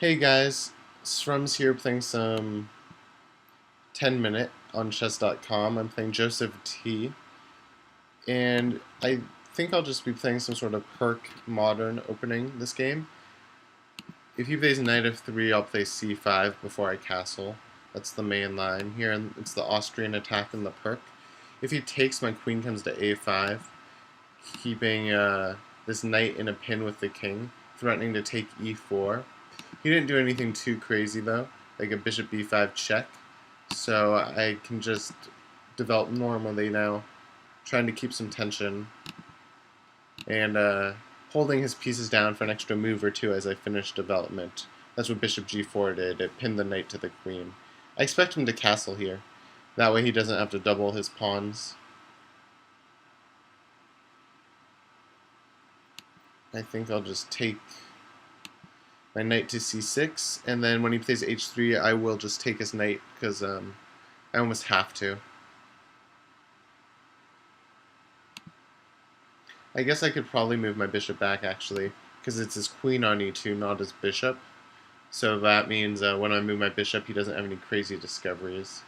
Hey guys, Sfrums here playing some 10 minute on chess.com. I'm playing Joseph T. And I think I'll just be playing some sort of perk modern opening this game. If he plays knight f3, I'll play c5 before I castle. That's the main line here, and it's the Austrian attack in the perk. If he takes, my queen comes to a5, keeping this knight in a pin with the king, threatening to take e4. He didn't do anything too crazy though, like a bishop b5 check, so I can just develop normally now, trying to keep some tension and holding his pieces down for an extra move or two as I finish development. That's what bishop g4 did, it pinned the knight to the queen. I expect him to castle here, that way he doesn't have to double his pawns. I think I'll just take my knight to c6, and then when he plays h3, I will just take his knight, because I almost have to. I guess I could probably move my bishop back, actually, because it's his queen on e2, not his bishop. So that means when I move my bishop, he doesn't have any crazy discoveries.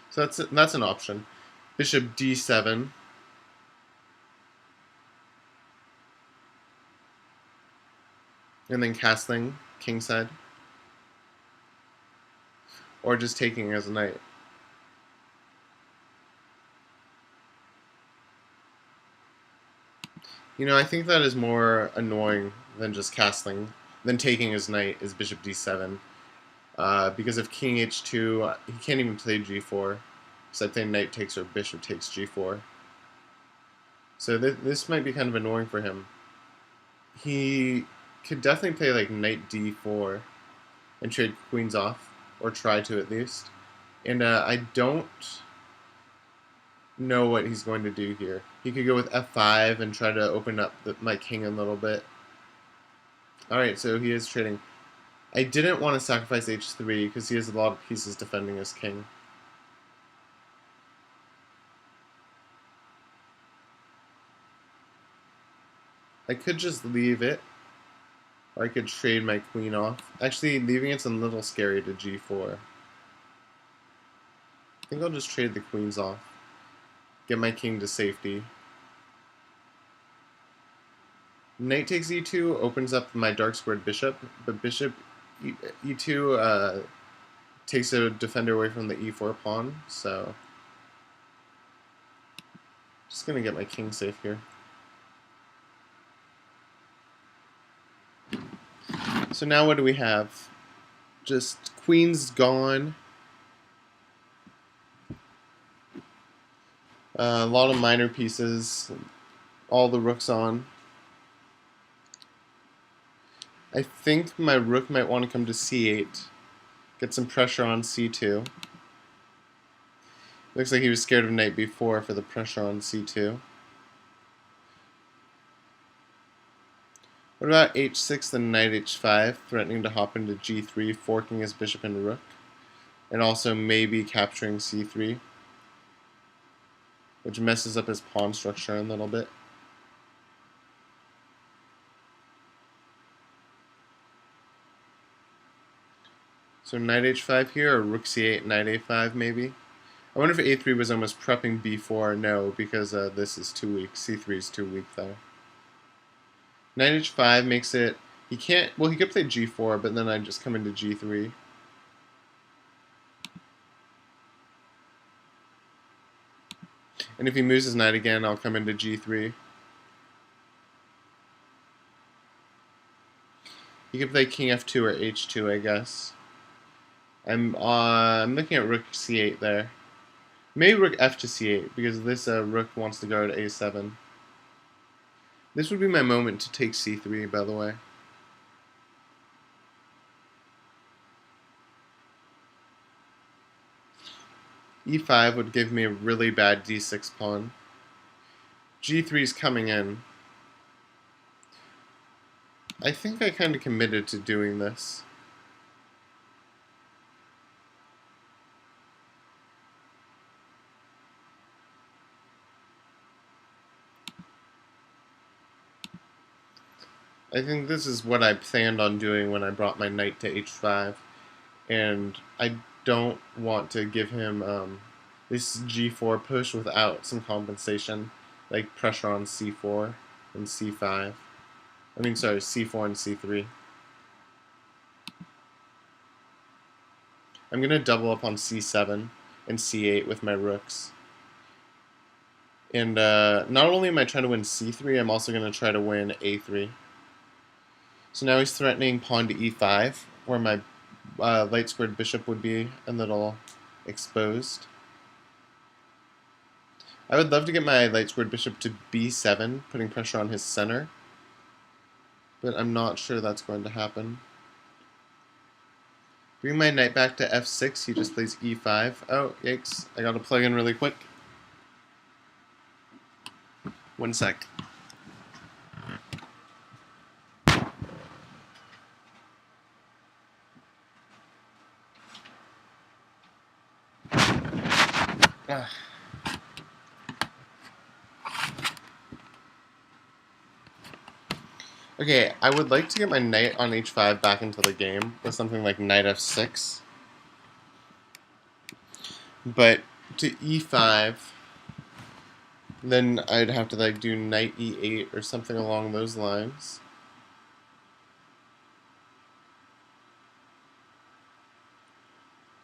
So that's an option. Bishop d7. And then castling kingside. Or just taking as a knight. You know, I think that is more annoying than just castling, than taking his knight is bishop d7. Because if king h2, he can't even play g4. So I think knight takes or bishop takes g4. So this might be kind of annoying for him. He could definitely play like knight d4 and trade queens off, or try to at least. And I don't know what he's going to do here. He could go with f5 and try to open up my king a little bit. Alright, so he is trading. I didn't want to sacrifice h3 because he has a lot of pieces defending his king. I could just leave it, or I could trade my queen off. Actually, leaving it's a little scary to g4. I think I'll just trade the queens off. Get my king to safety. Knight takes e2 opens up my dark squared bishop, but bishop e2 takes a defender away from the e4 pawn, so just gonna get my king safe here. So now what do we have? Just queen's gone. A lot of minor pieces, all the rooks on. I think my rook might want to come to c8, get some pressure on c2. Looks like he was scared of knight b4 for the pressure on c2. What about h6 and knight h5, threatening to hop into g3, forking his bishop and rook, and also maybe capturing c3, which messes up his pawn structure a little bit. So knight h5 here, or rook c8, knight a5 maybe? I wonder if a3 was almost prepping b4. No, because this is too weak. c3 is too weak though. Knight h5 makes it... He can't... Well, he could play g4, but then I'd just come into g3. And if he moves his knight again, I'll come into g3. He could play king f2 or h2, I guess. I'm looking at rook c8 there. Maybe rook f to c8, because this rook wants to go to a7. This would be my moment to take c3, by the way. e5 would give me a really bad d6 pawn. g3 is coming in. I think I kind of committed to doing this. I think this is what I planned on doing when I brought my knight to h5, and I don't want to give him this g4 push without some compensation, like pressure on c4 and c5. I mean, sorry, c4 and c3. I'm going to double up on c7 and c8 with my rooks. And not only am I trying to win c3, I'm also going to try to win a3. So now he's threatening pawn to e5, where my light squared bishop would be a little exposed. I would love to get my light squared bishop to b7, putting pressure on his center, but I'm not sure that's going to happen. Bring my knight back to f6, he just plays e5. Oh, yikes, I gotta plug in really quick. 1 sec. Ah. Okay, I would like to get my knight on h5 back into the game with something like knight f6. But to e5, then I'd have to like do knight e8 or something along those lines.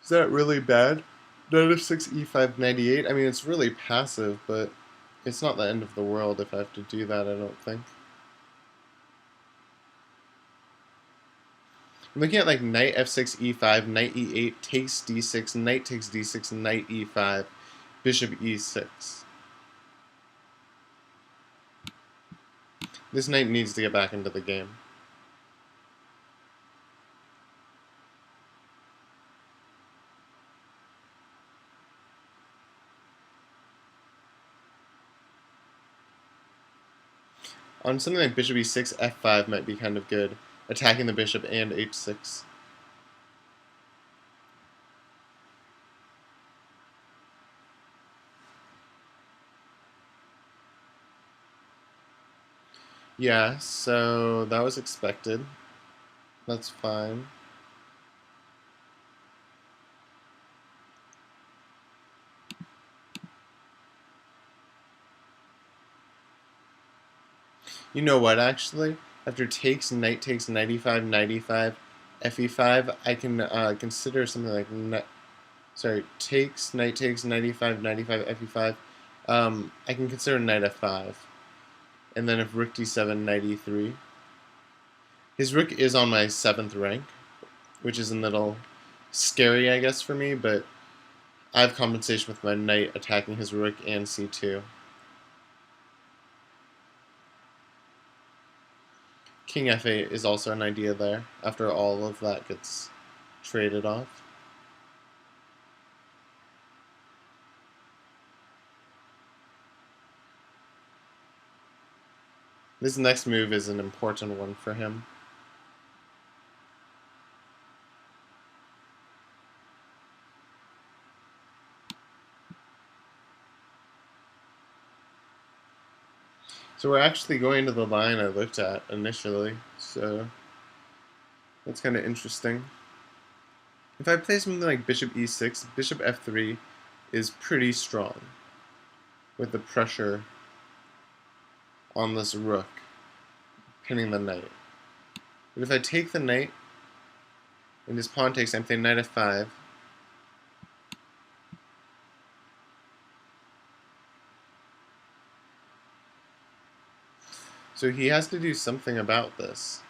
Is that really bad? Knight f6, e5, knight e8? I mean, it's really passive, but it's not the end of the world if I have to do that, I don't think. I'm looking at like knight f6, e5, knight e8, takes d6, knight takes d6, knight e5, bishop e6. This knight needs to get back into the game. On something like bishop e6, f5 might be kind of good, attacking the bishop and h6. Yeah, so that was expected. That's fine. You know what, actually? After takes, knight e5, knight e5, fe5, I can consider something like takes, knight e5, knight e5, fe5. I can consider knight f5. And then if rook d7, knight e3. His rook is on my 7th rank, which is a little scary, I guess, for me, but I have compensation with my knight attacking his rook and c2. King f8 is also an idea there, after all of that gets traded off. This next move is an important one for him. So we're actually going to the line I looked at initially, so that's kind of interesting. If I play something like bishop e6, bishop f3 is pretty strong with the pressure on this rook pinning the knight. But if I take the knight and his pawn takes, I'm playing knight f5. So he has to do something about this.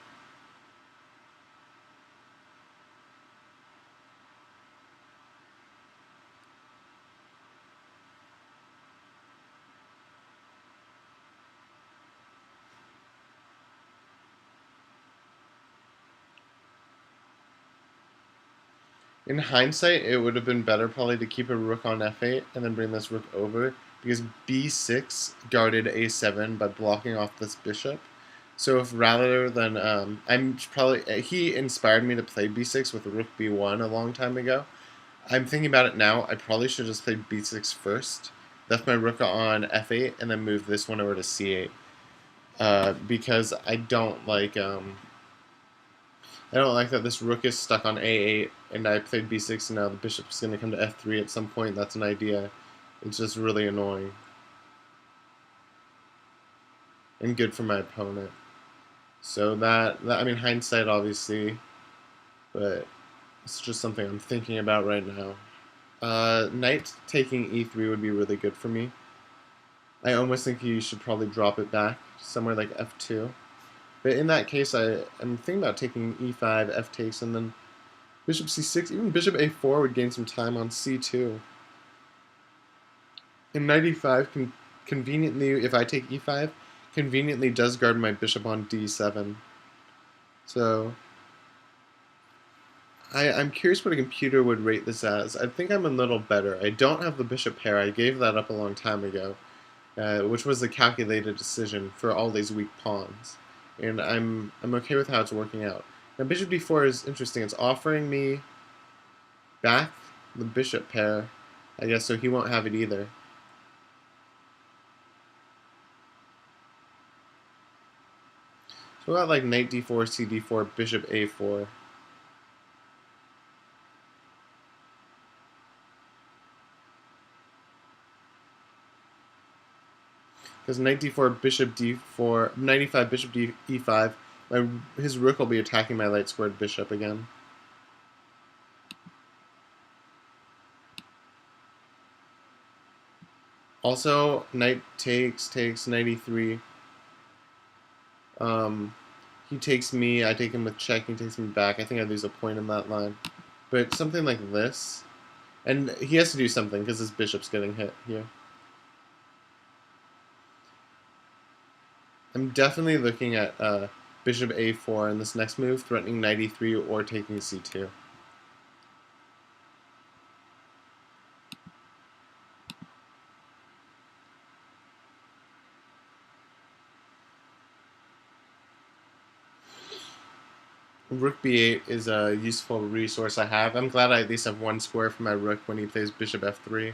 In hindsight, it would have been better probably to keep a rook on f8 and then bring this rook over, because b6 guarded a7 by blocking off this bishop. So if rather than, he inspired me to play b6 with rook b1 a long time ago. I'm thinking about it now, I probably should have just played b6 first, left my rook on f8, and then moved this one over to c8. because I don't like that this rook is stuck on a8, and I played b6, and now the bishop's going to come to f3 at some point. That's an idea. It's just really annoying. And good for my opponent. So I mean, hindsight, obviously, but it's just something I'm thinking about right now. Knight taking e3 would be really good for me. I almost think you should probably drop it back somewhere like f2. But in that case, I'm thinking about taking e5, f takes, and then bishop c6. Even bishop a4 would gain some time on c2. And knight e5 can conveniently, if I take e5, conveniently does guard my bishop on d7. So I'm curious what a computer would rate this as. I think I'm a little better. I don't have the bishop pair. I gave that up a long time ago, which was a calculated decision for all these weak pawns. And I'm okay with how it's working out. Now bishop d4 is interesting. It's offering me back the bishop pair, I guess, so he won't have it either. So what about like knight d4, c d4, bishop a4? Because knight d4, bishop d4, knight e5, bishop e5, his rook will be attacking my light squared bishop again. Also, knight takes, knight e3. He takes me, I take him with check, he takes me back. I think I lose a point in that line. But something like this, and he has to do something because his bishop's getting hit here. I'm definitely looking at bishop a4 in this next move, threatening knight e3 or taking c2. Rook b8 is a useful resource I have. I'm glad I at least have one square for my rook when he plays bishop f3.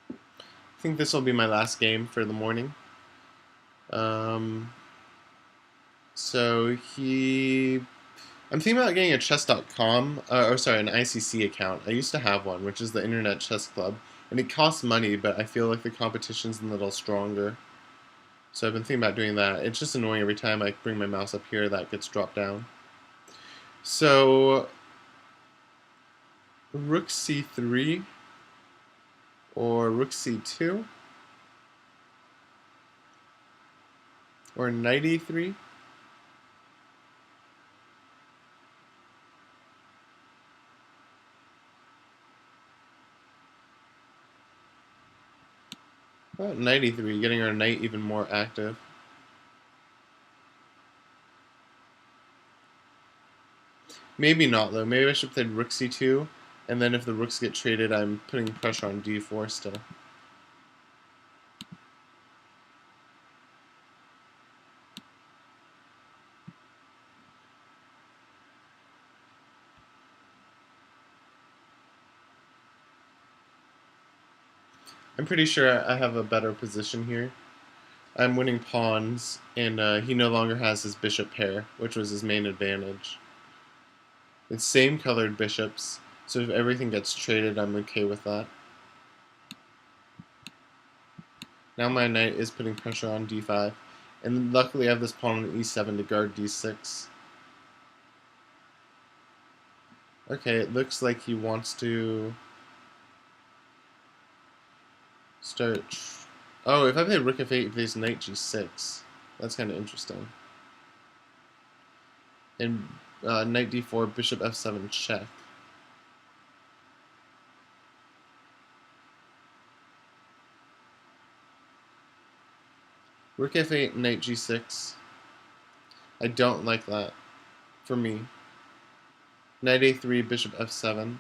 I think this will be my last game for the morning. So I'm thinking about getting a chess.com, or sorry, an ICC account. I used to have one, which is the Internet Chess Club, and it costs money, but I feel like the competition's a little stronger. So I've been thinking about doing that. It's just annoying every time I bring my mouse up here that gets dropped down. So rook c3 or rook c2 or knight e3. Well, knight e3, getting our knight even more active. Maybe not though. Maybe I should play rook c2, and then if the rooks get traded, I'm putting pressure on d4 still. I'm pretty sure I have a better position here. I'm winning pawns, and he no longer has his bishop pair, which was his main advantage. It's same colored bishops, so if everything gets traded, I'm okay with that. Now my knight is putting pressure on d5, and luckily I have this pawn on e7 to guard d6. Okay, it looks like he wants to start. Oh, if I play rook f8, he plays knight g6. That's kind of interesting. And knight d4, bishop f7 check. Rook f8, knight g6. I don't like that for me. Knight a3, bishop f7.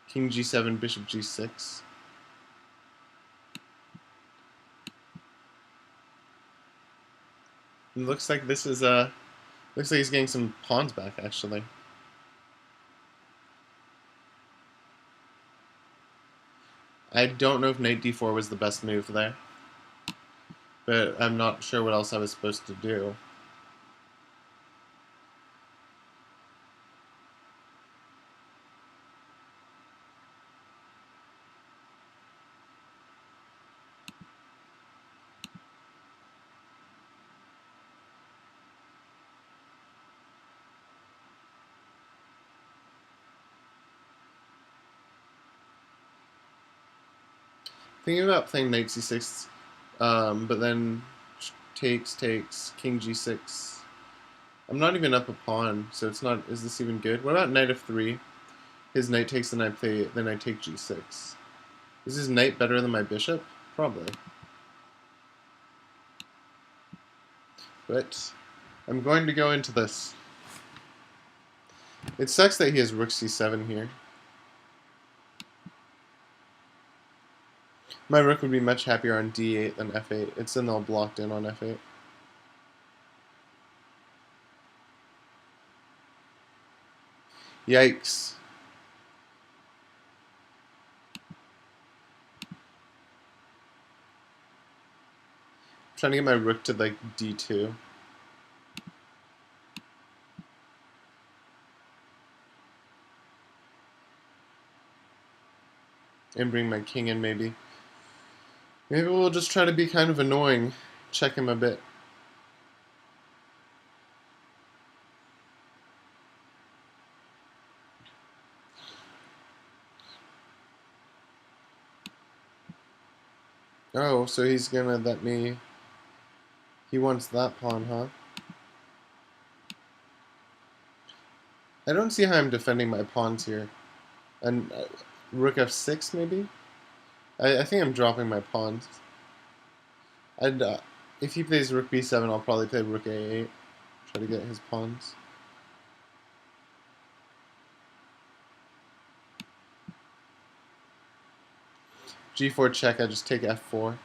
King g7, bishop g6. It looks like this is looks like he's getting some pawns back, actually. I don't know if knight d4 was the best move there, but I'm not sure what else I was supposed to do. Thinking about playing knight c6, but then takes, king g6. I'm not even up a pawn, so it's not. Is this even good? What about knight f3? His knight takes, then I take g6. Is his knight better than my bishop? Probably. But I'm going to go into this. It sucks that he has rook c7 here. My rook would be much happier on d8 than f8. It's then all blocked in on f8. Yikes. I'm trying to get my rook to like d2. And bring my king in, maybe. Maybe we'll just try to be kind of annoying. Check him a bit. Oh, so he's gonna let me... He wants that pawn, huh? I don't see how I'm defending my pawns here. And rook f6, maybe? I think I'm dropping my pawns. I'd, if he plays rook b7, I'll probably play rook a8. Try to get his pawns. g4 check, I just take f4.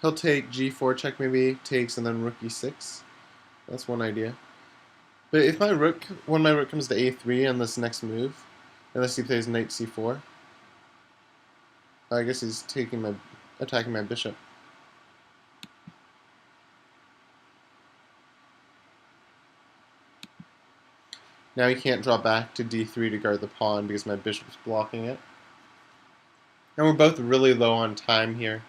He'll take g4 check, maybe takes, and then rook e6. That's one idea. But if my rook, when my rook comes to a3 on this next move, unless he plays knight c4, I guess he's attacking my bishop. Now he can't draw back to d3 to guard the pawn because my bishop's blocking it. And we're both really low on time here.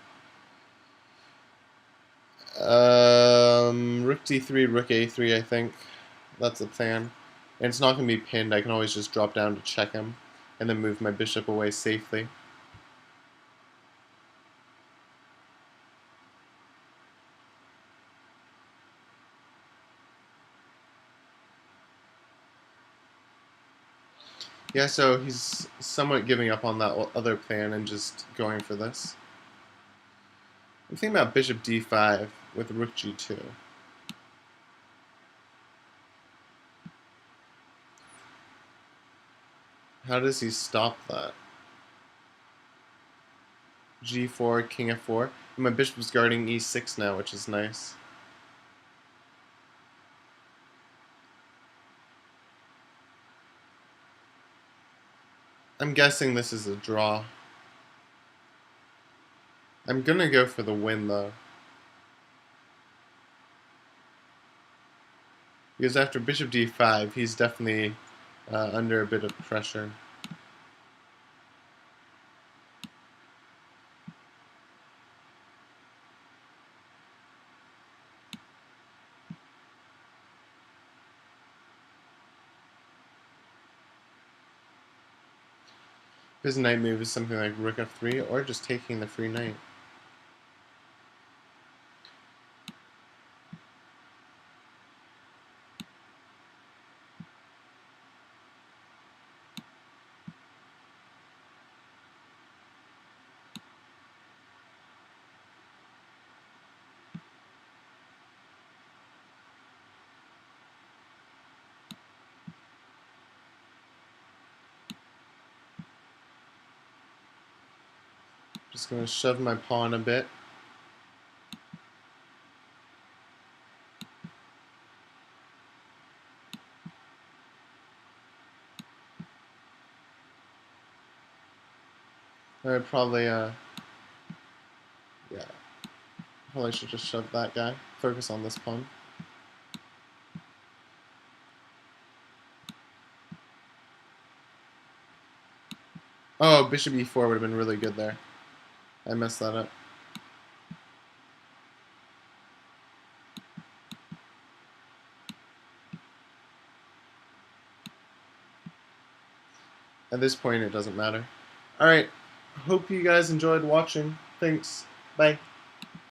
Rook d3, rook a3, I think. That's the plan. And it's not going to be pinned. I can always just drop down to check him and then move my bishop away safely. Yeah, so he's somewhat giving up on that other plan and just going for this. I'm thinking about bishop d5 with rook g2. How does he stop that? g4, king f4. And my bishop's guarding e6 now, which is nice. I'm guessing this is a draw. I'm gonna go for the win, though. Because after bishop d5, he's definitely under a bit of pressure. His knight move is something like rook f3, or just taking the free knight. Just gonna shove my pawn a bit. I probably, yeah, probably should just shove that guy. Focus on this pawn. Oh, bishop e4 would have been really good there. I messed that up. At this point, it doesn't matter. Alright, hope you guys enjoyed watching. Thanks. Bye.